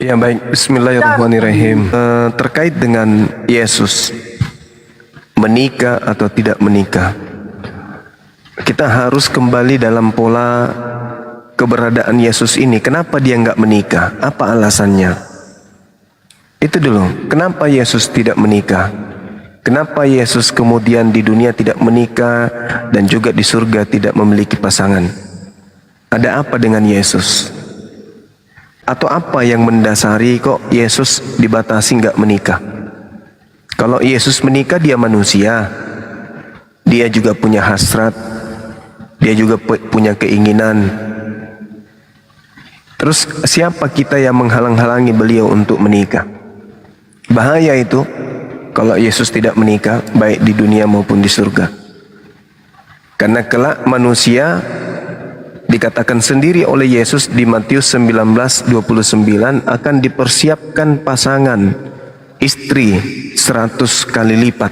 Ya baik, Bismillahirrahmanirrahim. Terkait dengan Yesus menikah atau tidak menikah, kita harus kembali dalam pola keberadaan Yesus ini. Kenapa dia nggak menikah? Apa alasannya? Itu dulu. Kenapa Yesus tidak menikah? Kenapa Yesus kemudian di dunia tidak menikah dan juga di surga tidak memiliki pasangan? Ada apa dengan Yesus? Atau apa yang mendasari kok Yesus dibatasi nggak menikah? Kalau Yesus menikah, dia manusia, dia juga punya hasrat, dia juga punya keinginan. Terus siapa kita yang menghalang-halangi beliau untuk menikah? Bahaya itu kalau Yesus tidak menikah, baik di dunia maupun di surga. Karena kelak manusia dikatakan sendiri oleh Yesus di Matius 19:29 akan dipersiapkan pasangan istri 100 kali lipat.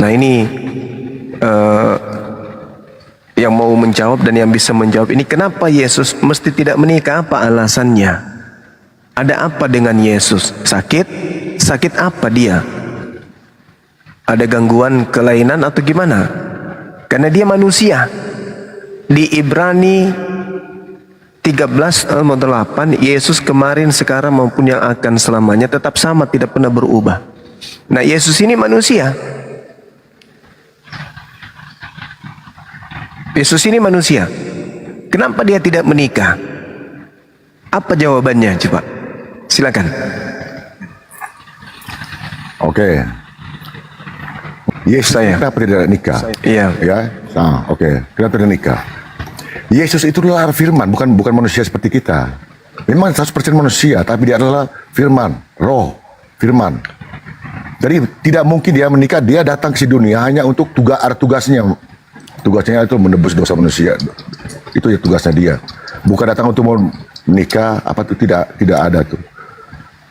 Nah ini yang mau menjawab dan yang bisa menjawab ini, kenapa Yesus mesti tidak menikah? Apa alasannya? Ada apa dengan Yesus? Sakit? Sakit apa dia? Ada gangguan kelainan atau gimana? Karena dia manusia. Di Ibrani 13:8, Yesus kemarin, sekarang maupun yang akan selamanya tetap sama, tidak pernah berubah. Nah, Yesus ini manusia. Yesus ini manusia. Kenapa dia tidak menikah? Apa jawabannya? Coba, silakan. Oke. Yesus kenapa tidak nikah? Iya. Ya. Oke. Kenapa tidak nikah? Yesus itu adalah firman, bukan manusia seperti kita. Memang 100% manusia, tapi dia adalah firman, roh, firman. Jadi tidak mungkin dia menikah, dia datang ke dunia hanya untuk tugasnya. Tugasnya itu menebus dosa manusia. Itu ya tugasnya dia. Bukan datang untuk mau menikah, apa itu tidak ada tuh.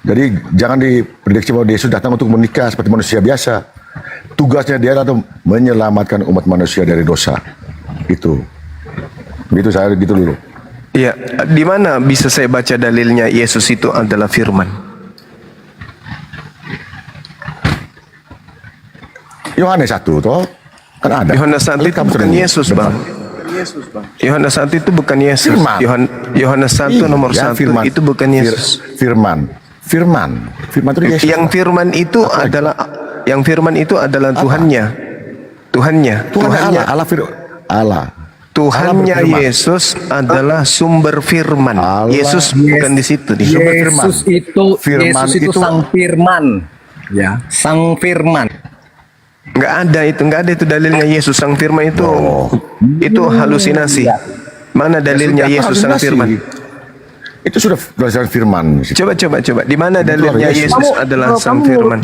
Jadi jangan diprediksi bahwa Yesus datang untuk menikah seperti manusia biasa. Tugasnya dia adalah menyelamatkan umat manusia dari dosa. Itu. Begitu saya gitu dulu. Iya, di mana bisa saya baca dalilnya Yesus itu adalah firman? Yohanes 1 toh kan ada. Yohanes 1 itu bukan Yesus, Bang. Yohanes 1 itu bukan Yesus. Yohanes 1 nomor 1 itu bukan Yesus. Firman itu Yesus. Yang firman itu adalah Tuhannya. Tuhannya Allah. Tuhannya Yesus adalah sumber firman. Yesus bukan di situ. Yesus itu sang firman. Ya, sang firman. Nggak ada itu dalilnya Yesus sang firman itu. Itu halusinasi. Mana dalilnya Yesus sang firman? Itu sudah berdasarkan firman. Coba. Di mana dalilnya Yesus adalah sang firman?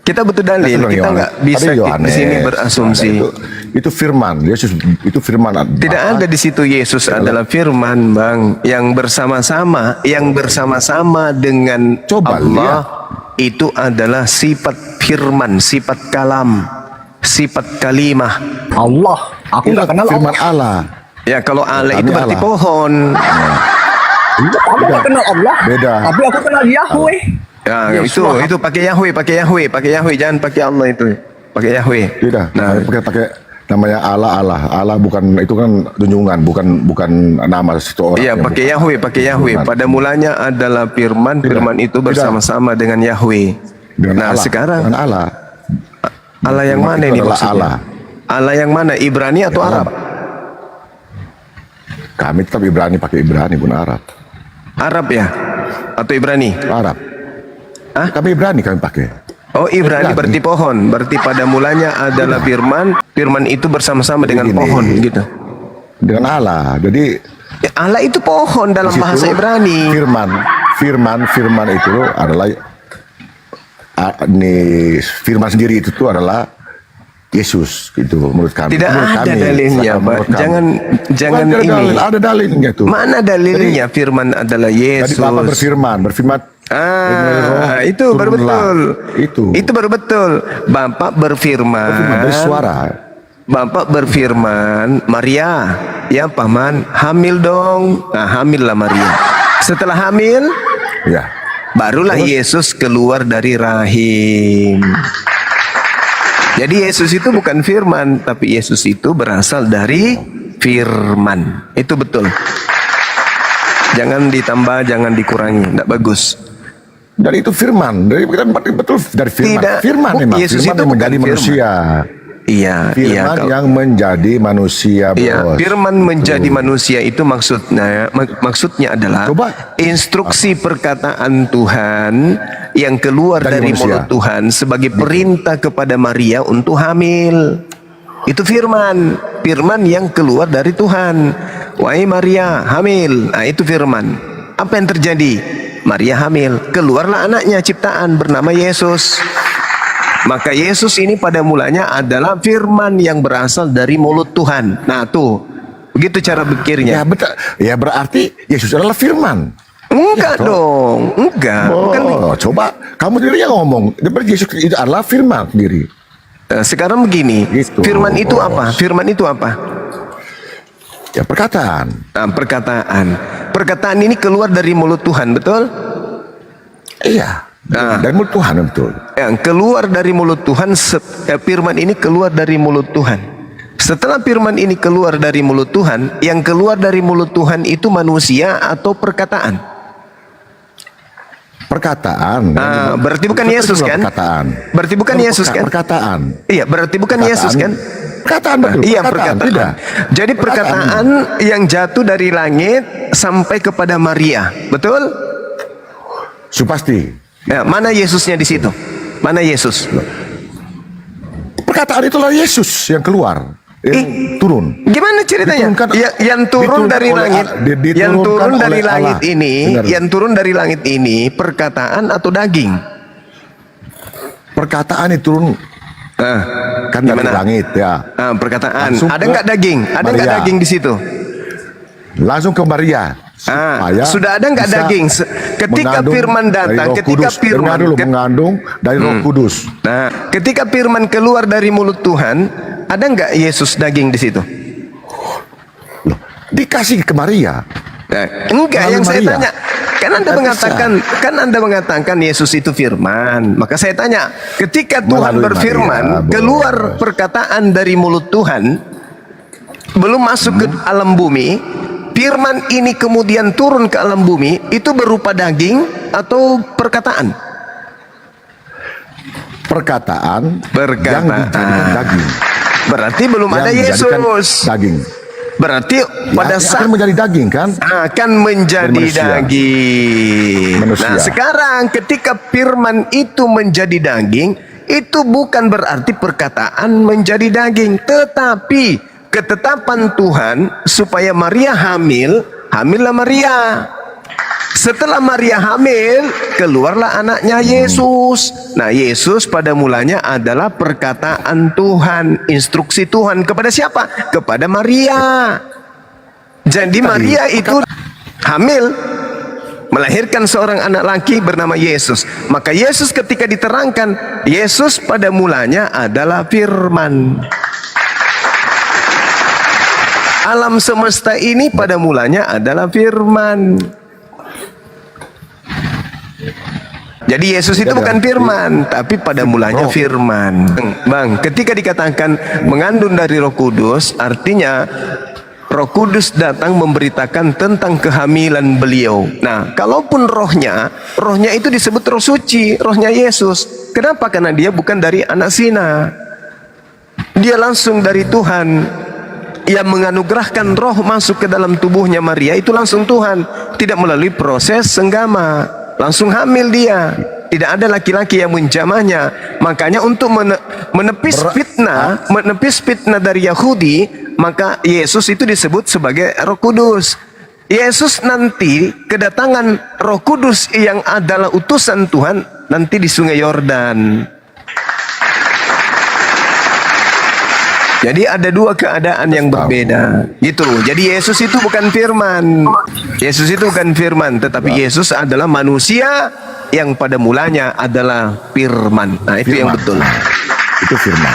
Kita butuh dalil. Kita nggak bisa di sini berasumsi. Itu firman. Yesus itu firman. Tidak ada di situ Yesus adalah firman, Bang. Yang bersama-sama dengan Allah itu adalah sifat firman, sifat kalam, sifat kalimah. Allah. Aku nggak kenal firman Allah. Ya kalau Allah itu berarti Allah. pohon. Aku nggak kenal Allah. Beda. Tapi aku kenal Yahweh. Ya, itu pakai Yahweh, jangan pakai Allah itu. Pakai Yahweh. Tidak. Nah, pakai namanya Allah bukan, itu kan junjungan, bukan nama seseorang. iya, pakai Yahweh. Pada mulanya adalah firman, firman itu bersama-sama dengan Yahweh. Nah, Allah. sekarang dengan Allah. Allah yang mana ini maksudnya? Allah yang mana? Ibrani atau Arab? Kami tetap pakai Ibrani pun Arab. Arab ya? Atau Ibrani? Arab. Hah? Kami pakai. Oh, Ibrani berarti pohon. Berarti pada mulanya adalah firman. Firman itu bersama-sama dengan pohon gitu. Dengan Allah. Jadi Ya, Allah itu pohon dalam bahasa Ibrani. Firman itu adalah firman sendiri itu adalah Yesus gitu menurut kami. Tidak ada dalilnya, Pak. Jangan ini. Ada dalilnya tuh. Mana dalilnya firman adalah Yesus? Tadi Bapak berfirman. Itu baru betul. Itu baru betul. Bapak berfirman. Dari suara. Bapak berfirman, Maria, ya paman, hamil dong. Nah, hamil lah Maria. Setelah hamil, Ya. barulah Yesus keluar dari rahim. Jadi Yesus itu bukan firman, tapi Yesus itu berasal dari firman. Itu betul. Jangan ditambah, jangan dikurangi, tidak bagus. Dari itu firman, dari betul dari firman. Tidak. Firman memang, Yesus firman itu yang bukan menjadi firman. manusia. Iya, Firman yang menjadi manusia, bos. Iya, firman menjadi manusia itu maksudnya adalah Coba. instruksi perkataan Tuhan yang keluar Dari dari manusia. mulut Tuhan sebagai perintah kepada Maria untuk hamil. Itu firman, firman yang keluar dari Tuhan. Wahai Maria, hamil. Nah, itu firman. Apa yang terjadi? Maria hamil, keluarlah anaknya ciptaan bernama Yesus. Maka Yesus ini pada mulanya adalah firman yang berasal dari mulut Tuhan. Nah tuh, begitu cara Ya pikirnya. betul. Ya berarti Yesus adalah firman. Enggak Ya, toh. dong, enggak. Bukan. Oh, coba kamu sendiri yang ngomong. Berarti Yesus itu adalah firman sendiri. Sekarang begini, Gitu, firman itu bos. apa? Firman itu apa? Ya perkataan. Nah, perkataan. Perkataan ini keluar dari mulut Tuhan, betul? Iya. Nah. Dan mulut Tuhan betul. Yang keluar dari mulut Tuhan, firman ini keluar dari mulut Tuhan. Setelah firman ini keluar dari mulut Tuhan, yang keluar dari mulut Tuhan itu manusia atau perkataan? Perkataan. Berarti bukan Itu Yesus kan? Perkataan. Berarti bukan Yesus kan? Perkataan. Iya, berarti bukan Yesus kan? Perkataan betul. Iya, perkataan. Tidak. Jadi perkataan yang jatuh dari langit sampai kepada Maria, betul? Supasti. Nah, mana Yesusnya di situ? Mana Yesus? Perkataan itulah Yesus yang keluar, yang turun. Gimana ceritanya? Diturunkan- Yang turun diturunkan dari oleh langit, diturunkan yang turun dari oleh langit Allah. ini, Benar. yang turun dari langit ini perkataan atau daging? Perkataan itu turun kan dari gimana? langit ya. Perkataan. Langsung Ada ke nggak daging? Ada nggak Maria. daging di situ? Langsung ke Maria. Supaya Sudah ada nggak bisa daging? Ketika mengandung firman dari datang, Roh ketika Kudus. firman Dengar dulu, mengandung dari Roh Kudus. Nah, ketika firman keluar dari mulut Tuhan, ada nggak Yesus daging di situ? Loh, dikasih ke Maria. Nah, enggak, Melalui yang saya Maria. tanya, kan Anda mengatakan Yesus itu firman. Maka saya tanya, ketika Tuhan Melalui berfirman, Maria, bos. keluar perkataan dari mulut Tuhan, belum masuk ke alam bumi, firman ini kemudian turun ke alam bumi, itu berupa daging atau perkataan? Perkataan, Perkataan. yang dijadikan daging. Berarti belum Yang ada dijadikan Yesus. Daging. Berarti pada Yang saat akan menjadi daging kan? akan menjadi Manusia. daging. Manusia. Nah, sekarang ketika firman itu menjadi daging, itu bukan berarti perkataan menjadi daging, tetapi ketetapan Tuhan supaya Maria hamil, hamillah Maria. Setelah Maria hamil, keluarlah anaknya Yesus. Nah, Yesus pada mulanya adalah perkataan Tuhan, instruksi Tuhan kepada siapa? Kepada Maria. Jadi Maria itu hamil, melahirkan seorang anak laki bernama Yesus. Maka Yesus ketika diterangkan, Yesus pada mulanya adalah firman. Alam semesta ini pada mulanya adalah firman. Jadi Yesus itu bukan firman, tapi pada mulanya firman. Bang, ketika dikatakan mengandung dari Roh Kudus, artinya Roh Kudus datang memberitakan tentang kehamilan beliau. Nah, kalaupun rohnya itu disebut Roh Suci, rohnya Yesus. Kenapa? Karena dia bukan dari anak zina. Dia langsung dari Tuhan. Yang menganugerahkan roh masuk ke dalam tubuhnya Maria itu langsung Tuhan, tidak melalui proses senggama, langsung hamil dia. Tidak ada laki-laki yang menjamahnya. Makanya untuk menepis fitnah dari Yahudi, maka Yesus itu disebut sebagai Roh Kudus. Yesus nanti kedatangan Roh Kudus yang adalah utusan Tuhan nanti di Sungai Yordan. Jadi ada dua keadaan yang berbeda, gitu. Jadi Yesus itu bukan firman. Yesus itu bukan firman, tetapi Yesus adalah manusia yang pada mulanya adalah firman. Nah, itu yang betul. Itu firman.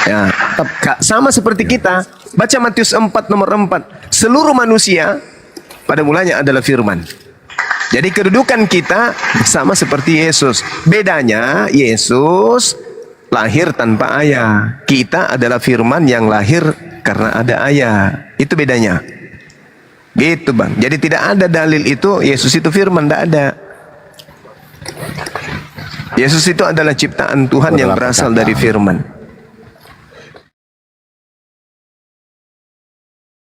Ya, sama seperti kita. Baca Matius 4 nomor 4. Seluruh manusia pada mulanya adalah firman. Jadi kedudukan kita sama seperti Yesus. Bedanya Yesus lahir tanpa ayah. Kita adalah firman yang lahir karena ada ayah. Itu bedanya. Gitu Bang. Jadi tidak ada dalil itu Yesus itu firman, tidak ada. Yesus itu adalah ciptaan Tuhan yang berasal dari firman.